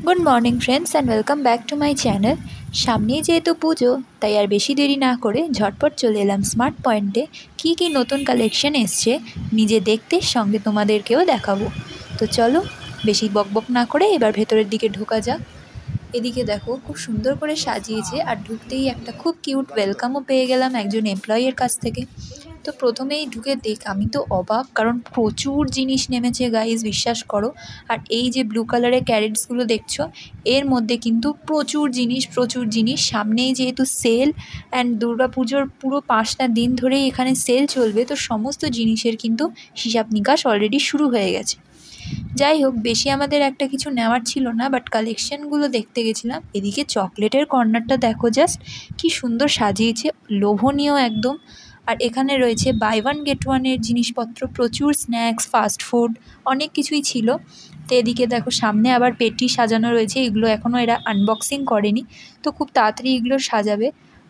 Good morning friends and welcome back to my channel. সামনেই যেহেতু পুজো, তাই আর বেশি দেরি না করে ঝটপট চলে এলাম স্মার্ট পয়েন্টে। কী নতুন কালেকশন এসছে নিজে দেখতে, সঙ্গে তোমাদেরকেও দেখাবো। তো চলো বেশি বকবক না করে এবার ভেতরের দিকে ঢোকা যাক। এদিকে দেখো খুব সুন্দর করে সাজিয়েছে, আর ঢুকতেই একটা খুব কিউট ওয়েলকামও পেয়ে গেলাম একজন এমপ্লয়ির কাছ থেকে। তো প্রথমেই ঢুকে আমি তো অবাক, কারণ প্রচুর জিনিস নেমেছে গাইজ, বিশ্বাস করো। আর এই যে ব্লু কালারের ক্যারেটসগুলো দেখছো, এর মধ্যে কিন্তু প্রচুর জিনিস। সামনেই যেহেতু সেল অ্যান্ড দুর্গাপুজোর পুরো 5টা দিন ধরেই এখানে সেল চলবে, তো সমস্ত জিনিসের কিন্তু হিসাব নিকাশ অলরেডি শুরু হয়ে গেছে। যাই হোক, বেশি আমাদের একটা কিছু নেওয়ার ছিল না, বাট কালেকশানগুলো দেখতে গেছিলাম। এদিকে চকলেটের কর্নারটা দেখো জাস্ট, কি সুন্দর সাজিয়েছে, লোভনীয় একদম। আর এখানে রয়েছে বাই ওয়ান গেট ওয়ানের জিনিসপত্র, প্রচুর স্ন্যাক্স, ফাস্ট ফুড, অনেক কিছুই ছিল। তো এদিকে দেখো সামনে আবার পেটি সাজানো রয়েছে, এগুলো এখনও এরা আনবক্সিং করেনি, তো খুব তাড়াতাড়ি এগুলো সাজাবে।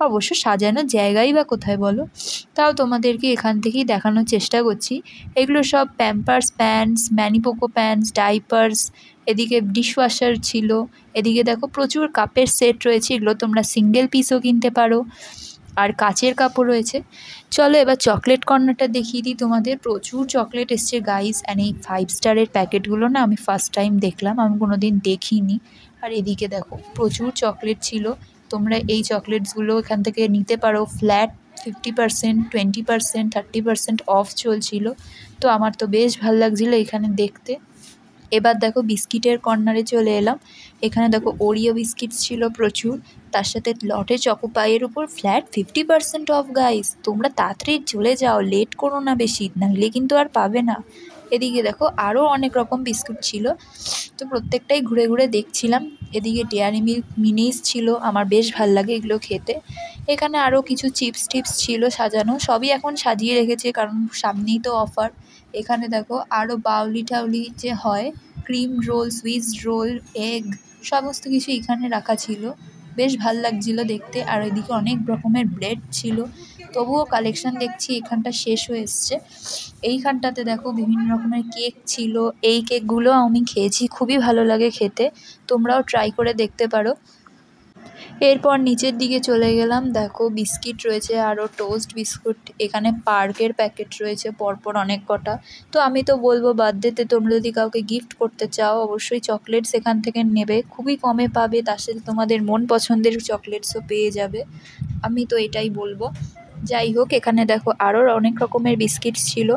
অবশ্য সাজানোর জায়গাই বা কোথায় বলো, তাও তোমাদেরকে এখান থেকেই দেখানোর চেষ্টা করছি। এগুলো সব প্যাম্পার্স প্যান্টস, ম্যানিপোকো প্যান্টস, ডাইপার্স, এদিকে ডিশওয়াশার ছিল। এদিকে দেখো প্রচুর কাপের সেট রয়েছে, এগুলো তোমরা সিঙ্গেল পিসও কিনতে পারো। আর কাচের কাপও রয়েছে। চলো এবার চকলেট কর্নারটা দেখিয়ে দিই তোমাদের। প্রচুর চকলেট এসছে গাইস, অ্যান্ড এই 5 স্টারের প্যাকেটগুলো না আমি ফার্স্ট টাইম দেখলাম, আমি কোনো দিন দেখিনি। আর এদিকে দেখো প্রচুর চকলেট ছিল, তোমরা এই চকলেটসগুলো এখান থেকে নিতে পারো। ফ্ল্যাট 50%, 20%, 30% অফ চলছিল, তো আমার তো বেশ ভালো লাগছিলো এখানে দেখতে। এবার দেখো বিস্কিটের কর্নারে চলে এলাম। এখানে দেখো ওরিও বিস্কিট ছিল প্রচুর, তার সাথে লটে চকো পাইয়ের উপর ফ্ল্যাট 50% অফ গাইস। তোমরা তাড়াতাড়ি চলে যাও, লেট করো না বেশি, নাহলে কিন্তু আর পাবে না। এদিকে দেখো আরও অনেক রকম বিস্কুট ছিল, তো প্রত্যেকটাই ঘুরে ঘুরে দেখছিলাম। এদিকে ডেয়ারি মিল্ক মিনিস ছিল, আমার বেশ ভাল লাগে এগুলো খেতে। এখানে আরও কিছু চিপস টিপস ছিল সাজানো, সবই এখন সাজিয়ে রেখেছে কারণ সামনেই তো অফার। এখানে দেখো আরও বাউলি টাউলি যে হয়, cream roll, Swiss roll, egg, সমস্ত কিছু এখানে রাখা ছিল, বেশ ভাল লাগছিলো দেখতে। আর এদিকে অনেক রকমের ব্রেড ছিল, তবুও কালেকশান দেখছি এখানটা শেষ হয়ে এসছে। এইখানটাতে দেখো বিভিন্ন রকমের কেক ছিল, এই কেকগুলো আমি খেয়েছি, খুবই ভালো লাগে খেতে, তোমরাও ট্রাই করে দেখতে পারো। এরপর নিচের দিকে চলে গেলাম, দেখো বিস্কিট রয়েছে, আরও টোস্ট বিস্কুট, এখানে পার্কের প্যাকেট রয়েছে পরপর অনেক কটা। তো আমি তো বলবো বার্থডেতে তোমরা যদি কাউকে গিফট করতে চাও, অবশ্যই চকলেটস এখান থেকে নেবে, খুবই কমে পাবে, তার সাথে তোমাদের মন পছন্দের চকলেটসও পেয়ে যাবে, আমি তো এটাই বলবো। যাই হোক, এখানে দেখো আরও অনেক রকমের বিস্কিট ছিল।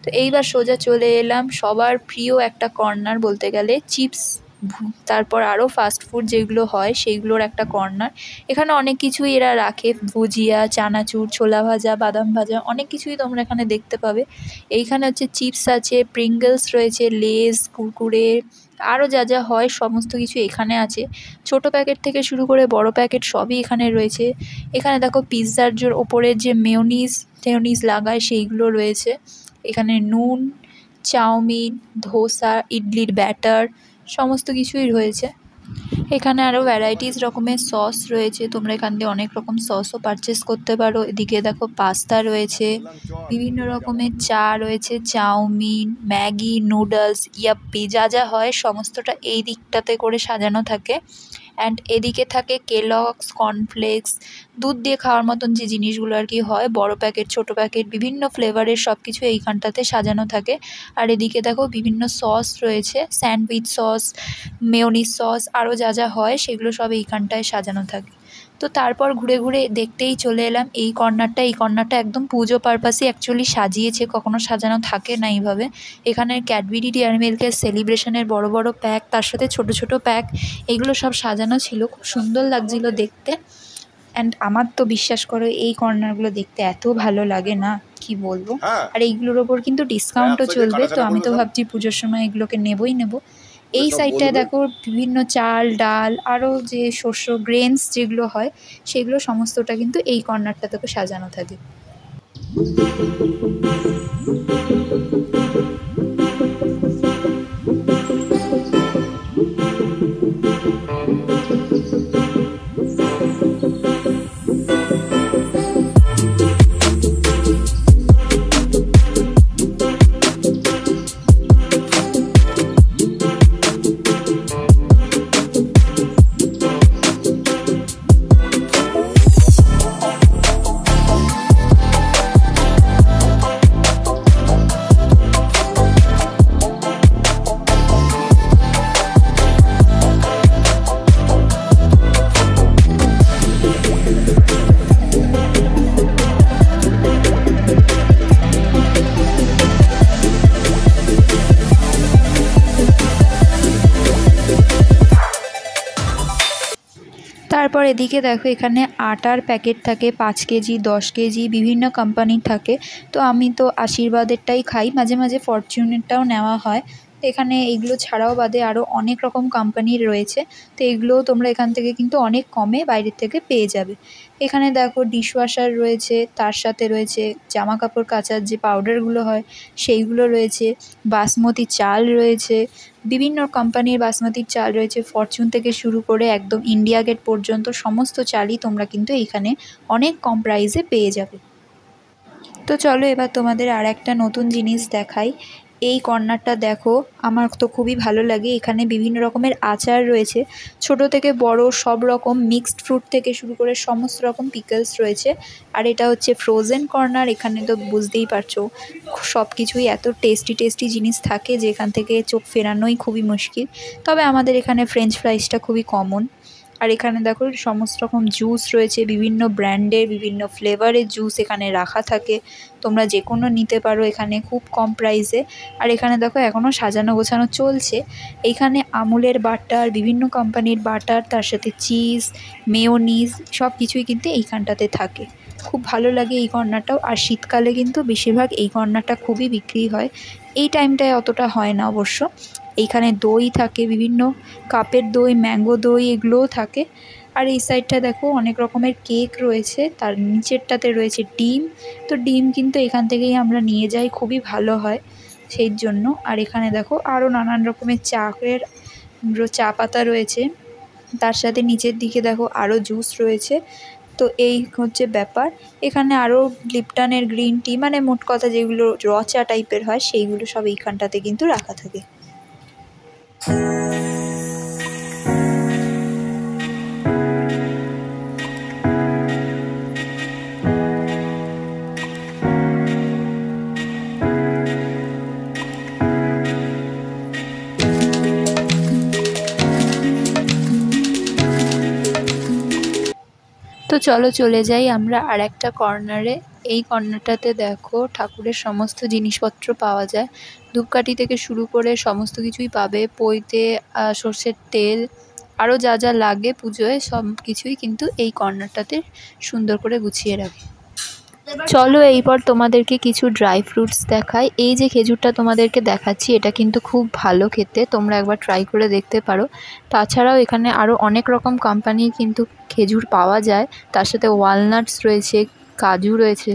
তো এইবার সোজা চলে এলাম সবার প্রিয় একটা কর্নার বলতে গেলে, চিপস, তারপর আরও ফাস্ট ফুড যেগুলো হয় সেইগুলোর একটা কর্নার। এখানে অনেক কিছুই এরা রাখে, ভুজিয়া, চানাচুর, ছোলা ভাজা, বাদাম ভাজা, অনেক কিছুই তোমরা এখানে দেখতে পাবে। এইখানে হচ্ছে চিপস আছে, প্রিঙ্গলস রয়েছে, লেস, কুরকুরে, আরও যা যা হয় সমস্ত কিছু এখানে আছে। ছোট প্যাকেট থেকে শুরু করে বড় প্যাকেট সবই এখানে রয়েছে। এখানে দেখো পিৎজার ওপরের যে মেয়োনিজ লাগায় সেইগুলো রয়েছে। এখানে নুন, চাউমিন, ধোসা, ইডলির ব্যাটার, সমস্ত কিছুই রয়েছে। এখানে আরও ভ্যারাইটিস রকমের সস রয়েছে, তোমরা এখান দিয়ে অনেক রকম সসও পারচেস করতে পারো। এদিকে দেখো পাস্তা রয়েছে, বিভিন্ন রকমের চা রয়েছে, চাউমিন, ম্যাগি, নুডলস, ইয়াপ্পি, যা যা হয় সমস্তটা এই দিকটাতে করে সাজানো থাকে। অ্যান্ড এদিকে থাকে কেলগস, কর্নফ্লেক্স, দুধ দিয়ে খাওয়ার মতন যে জিনিসগুলো আর কি হয়, বড় প্যাকেট, ছোট প্যাকেট, বিভিন্ন ফ্লেভারের সব কিছু এইখানটাতে সাজানো থাকে। আর এদিকে দেখো বিভিন্ন সস রয়েছে, স্যান্ডউইচ সস, মেয়োনিজ সস, আরও যা যা হয় সেগুলো সব এইখানটায় সাজানো থাকে। তো তারপর ঘুরে ঘুরে দেখতেই চলে এলাম এই কর্নারটা একদম পুজো পারপাসে অ্যাকচুয়ালি সাজিয়েছে, কখনো সাজানো থাকে না এইভাবে। এখানে ক্যাডবেরি ডেয়ারি মিল্কের সেলিব্রেশনের বড় বড় প্যাক, তার সাথে ছোট ছোট প্যাক, এগুলো সব সাজানো ছিল, খুব সুন্দর লাগছিল দেখতে। অ্যান্ড আমার তো বিশ্বাস করো এই কর্নারগুলো দেখতে এত ভালো লাগে না, কি বলবো। আর এইগুলোর ওপর কিন্তু ডিসকাউন্টও চলবে, তো আমি তো ভাবছি পুজোর সময় এগুলোকে নেবো। এই সাইডটায় দেখো বিভিন্ন চাল, ডাল, আরও যে শস্য, গ্রেনস যেগুলো হয় সেগুলো সমস্তটা কিন্তু এই কর্নারটা থেকে সাজানো থাকে। তারপর এদিকে দেখো এখানে আটার প্যাকেট থাকে 5 কেজি 10 কেজি বিভিন্ন কোম্পানির থাকে। তো আমি তো আশীর্বাদেরটাই খাই, মাঝে মাঝে ফরচুনেরটাও নেওয়া হয়। তো এখানে এইগুলো ছাড়াও বাদে আরও অনেক রকম কোম্পানির রয়েছে। তো এগুলোও তোমরা এখান থেকে কিন্তু অনেক কমে বাইরের থেকে পেয়ে যাবে। এখানে দেখো ডিশওয়াশার রয়েছে, তার সাথে রয়েছে জামা কাপড় কাচার যে পাউডারগুলো হয় সেইগুলো রয়েছে, বাসমতি চাল রয়েছে, বিভিন্ন কোম্পানির বাসমতির চাল রয়েছে, ফরচুন থেকে শুরু করে একদম ইন্ডিয়া গেট পর্যন্ত সমস্ত চালই তোমরা কিন্তু এইখানে অনেক কম প্রাইসে পেয়ে যাবে। তো চলো এবার তোমাদের আর একটা নতুন জিনিস দেখাই। এই কর্নারটা দেখো, আমার তো খুবই ভালো লাগে। এখানে বিভিন্ন রকমের আচার রয়েছে, ছোট থেকে বড় সব রকম মিক্সড ফ্রুট থেকে শুরু করে সমস্ত রকম পিকলস রয়েছে। আর এটা হচ্ছে ফ্রোজেন কর্নার। এখানে তো বুঝতেই পারছো সব কিছুই এত টেস্টি টেস্টি জিনিস থাকে যে এখান থেকে চোখ ফেরানোই খুবই মুশকিল। তবে আমাদের এখানে ফ্রেঞ্চ ফ্রাইসটা খুবই কমন। আর এখানে দেখো সমস্ত রকম জুস রয়েছে, বিভিন্ন ব্র্যান্ডের বিভিন্ন ফ্লেভারের জুস এখানে রাখা থাকে। তোমরা যে কোনো নিতে পারো এখানে খুব কম প্রাইসে। আর এখানে দেখো এখনও সাজানো গোছানো চলছে। এইখানে আমুলের বাটার, বিভিন্ন কোম্পানির বাটার, তার সাথে চিজ, মেয়োনিজ সব কিছুই কিন্তু এইখানটাতে থাকে। খুব ভালো লাগে এই কর্নারটাও। আর শীতকালে কিন্তু বেশিরভাগ এই কর্নারটা খুবই বিক্রি হয়, এই টাইমটায় অতটা হয় না অবশ্য। এইখানে দই থাকে, বিভিন্ন কাপের দই, ম্যাঙ্গো দই এগুলোও থাকে। আর এই সাইডটা দেখো অনেক রকমের কেক রয়েছে, তার নিচেরটাতে রয়েছে ডিম। তো ডিম কিন্তু এখান থেকেই আমরা নিয়ে যাই, খুবই ভালো হয় সেই জন্য। আর এখানে দেখো আরও নানান রকমের চা পাতা রয়েছে, তার সাথে নিচের দিকে দেখো আরও জুস রয়েছে। তো এই হচ্ছে ব্যাপার। এখানে আরও লিপটনের গ্রিন টি, মানে মোট কথা যেগুলো র চা টাইপের হয় সেইগুলো সব এইখানটাতে কিন্তু রাখা থাকে। তো চলো চলে যাই আমরা আর একটা কর্নারে। এই কর্নারটাতে দেখো ঠাকুরের সমস্ত জিনিসপত্র পাওয়া যায়, ধূপকাঠি থেকে শুরু করে সমস্ত কিছুই পাবে। পৈতে, সর্ষের তেল, আরও যা যা লাগে পুজোয় সব কিছুই কিন্তু এই কর্নারটাতে সুন্দর করে গুছিয়ে রাখে। চলো এইবার তোমাদেরকে কিছু ড্রাই ফ্রুটস দেখাই। এই যে খেজুরটা তোমাদেরকে দেখাচ্ছি এটা কিন্তু খুব ভালো খেতে, তোমরা একবার ট্রাই করে দেখতে পারো। তাছাড়াও এখানে আরও অনেক রকম কোম্পানির কিন্তু খেজুর পাওয়া যায়, তার সাথে ওয়ালনাটস রয়েছে, কাজু রয়েছে।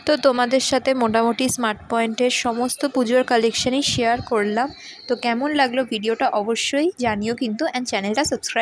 তো তোমাদের সাথে মোটামুটি স্মার্ট পয়েন্টের সমস্ত পুজোর কালেকশানই শেয়ার করলাম। তো কেমন লাগলো ভিডিওটা অবশ্যই জানিও কিন্তু, অ্যান্ড চ্যানেলটা সাবস্ক্রাইব